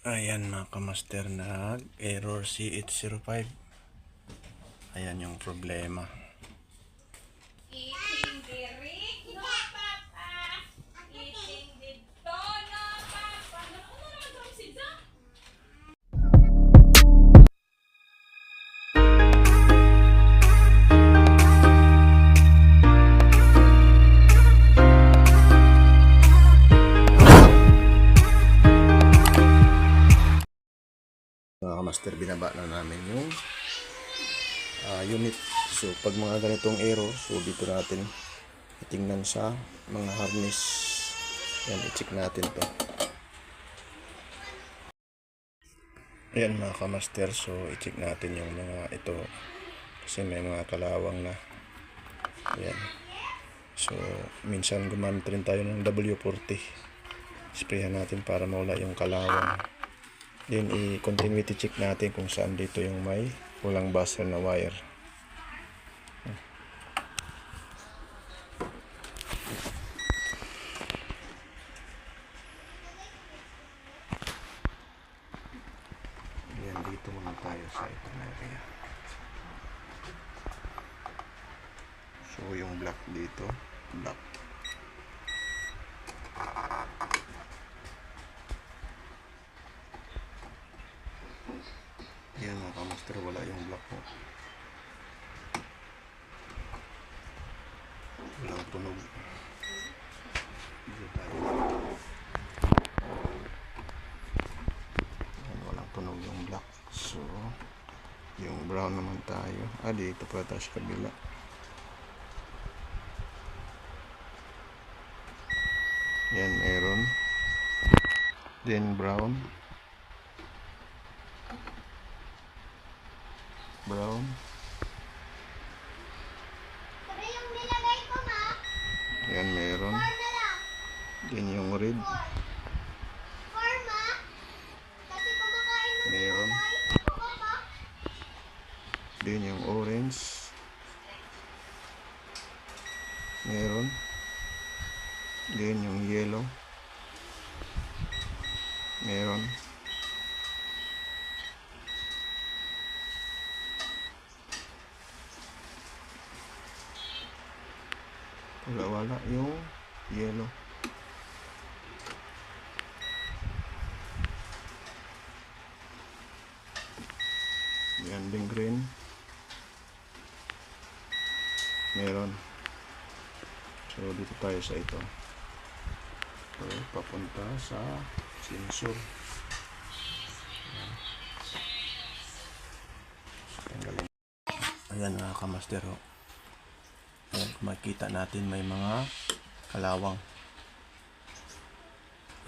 Ayan mga kamaster, nag-error C805. Ayan yung problema. Eating direct, no papa. Eating dito, no papa. Naku, naman si Jack. Mga kamaster, binaba na namin yung unit. So pag mga ganitong error, so dito natin itingnan sa mga harness. Ayan, i-check natin to. Ayan mga kamaster, so i-check natin yung mga ito kasi may mga kalawang na. Ayan. So minsan gumamit rin tayo ng W40. Sprayan natin para mawala yung kalawang. Then i-continuity check natin kung saan dito yung may walang buzzer na wire. Yan, dito muna tayo sa itong area. So yung black dito, black. Yan mga kamaster, wala yung black mo. Walang tunog. Dito tayo. Yan, walang tunog yung black. So yung brown naman tayo. Dito pala tayo sa kabila. Yan, meron. Then brown. Brown. Sabi yung nilagay ko, ma. Yan, meron. Then yung red. Forma. Kasi kumakain ng Meron. papa. Then yung orange. Meron. Then yung yellow. Meron. Wala yung yellow. Yan din green. Meron. So dito tayo sa ito. So papunta sa sensor. Ayan mga kamaster. Ayan, kung makikita natin may mga kalawang.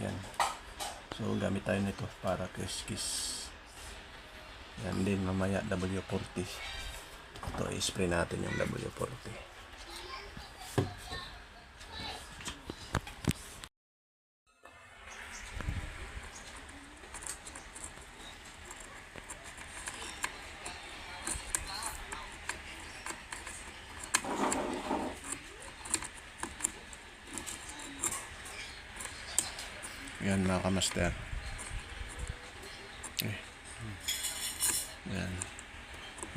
Yan. So gamit tayo nito para kiss. Yan din mamaya W40. Ito i-spray natin yung W40. Yan mga kamaster. Yan.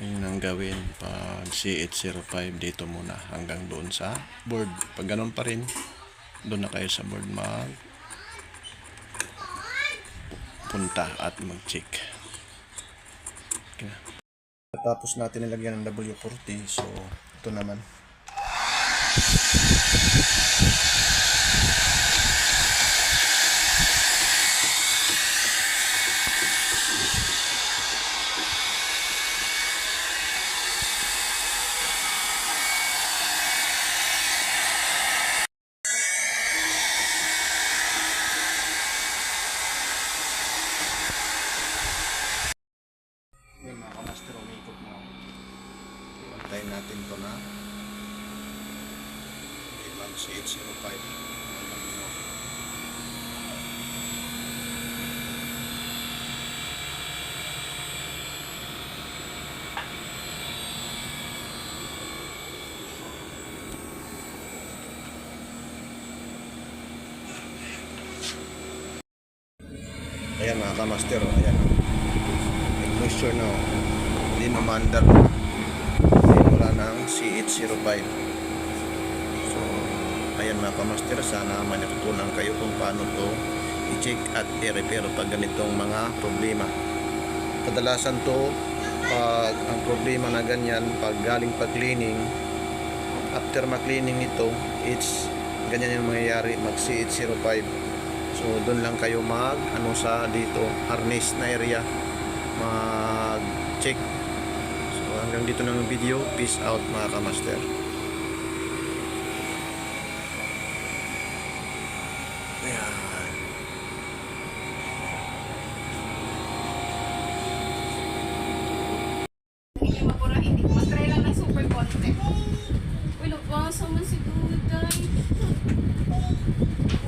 Yun ang gawin pag C805 dito muna hanggang doon sa board. Pag ganun pa rin, doon na kayo sa board punta at mag-check. Okay. Tapos natin nilagyan ng W40. So ito naman. Yan mga kamaster, umikot na. Antayin natin ito na ibang C805. Ayan mga kamaster, ayan. May moisture na, hindi namandar. Ayan, wala ng CH05. So, ayan mga kamaster, sana may natutunan kayo kung paano to i-check at i-repair pag ganitong mga problema. Kadalasan to, pag ang problema na ganyan, pag galing pa cleaning, after ma-cleaning ito, it's ganyan yung mangyayari, mag CH05. So doon lang kayo mag ano sa dito harness na area mag check. So hanggang dito ng video. Peace out mga kamaster. Ayan. Hindi mapura, hindi. Mag-try lang ng super konti. Uy, nabasa man si Duday.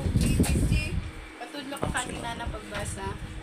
Okay, busy. Patudlo ka kanina na pagbasa.